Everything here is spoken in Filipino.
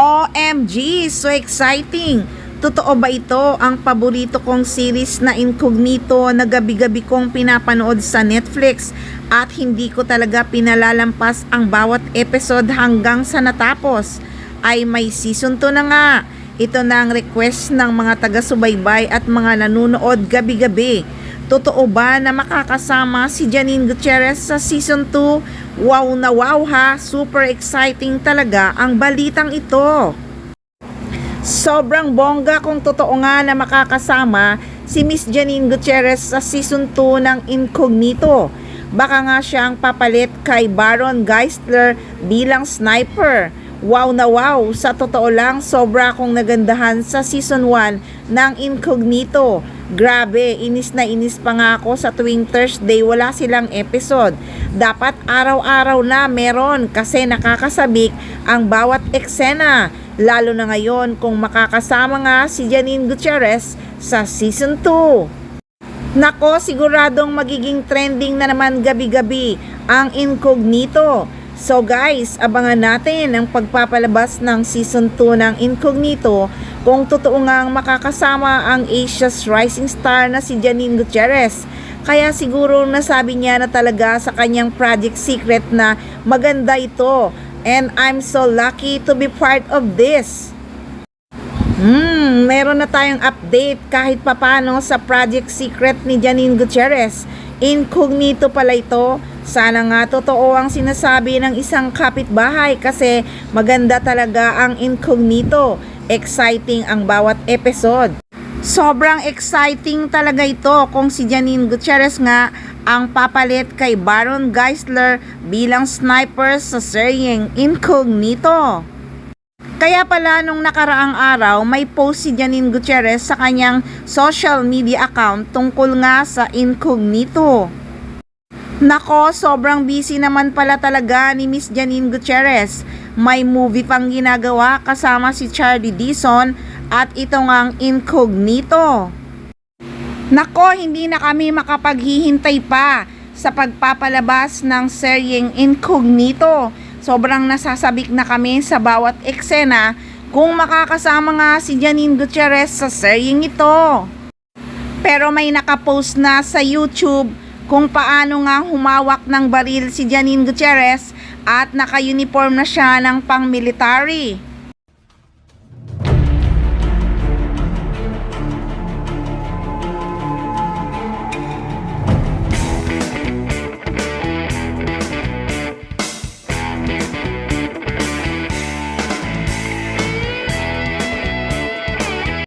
OMG, so exciting! Totoo ba ito ang paborito kong series na Incognito na gabi-gabi kong pinapanood sa Netflix at hindi ko talaga pinalalampas ang bawat episode hanggang sa natapos? Ay may season 2 na nga. Ito na ang request ng mga taga-subaybay at mga nanonood gabi-gabi. Totoo ba na makakasama si Janine Gutierrez sa season 2? Wow na wow ha! Super exciting talaga ang balitang ito. Sobrang bongga kung totoo nga na makakasama si Miss Janine Gutierrez sa season 2 ng Incognito. Baka nga siyang papalit kay Baron Geisler bilang sniper. Wow na wow! Sa totoo lang, sobra akong nagandahan sa season 1 ng Incognito. Grabe, inis na inis pa nga ako sa tuwing Thursday wala silang episode. Dapat araw-araw na meron kasi nakakasabik ang bawat eksena. Lalo na ngayon kung makakasama nga si Janine Gutierrez sa season 2. Nako, siguradong magiging trending na naman gabi-gabi ang Incognito. So guys, abangan natin ang pagpapalabas ng season 2 ng Incognito kung totoo ngang makakasama ang Asia's rising star na si Janine Gutierrez. Kaya siguro nasabi niya na talaga sa kanyang project secret na maganda ito. And I'm so lucky to be part of this. Meron na tayong update kahit papano sa project secret ni Janine Gutierrez. Incognito pala ito. Sana nga totoo ang sinasabi ng isang kapitbahay kasi maganda talaga ang Incognito. Exciting ang bawat episode. Sobrang exciting talaga ito kung si Janine Gutierrez nga ang papalit kay Baron Geisler bilang sniper sa seryeng Incognito. Kaya pala nung nakaraang araw may post si Janine Gutierrez sa kanyang social media account tungkol nga sa Incognito. Nako, sobrang busy naman pala talaga ni Miss Janine Gutierrez. May movie pang ginagawa kasama si Charlie Dizon at ito ngang Incognito. Nako, hindi na kami makapaghihintay pa sa pagpapalabas ng seryeng Incognito. Sobrang nasasabik na kami sa bawat eksena kung makakasama nga si Janine Gutierrez sa seryeng ito. Pero may nakapost na sa YouTube kung paano nga humawak ng baril si Janine Gutierrez at naka-uniform na siya ng pang-military.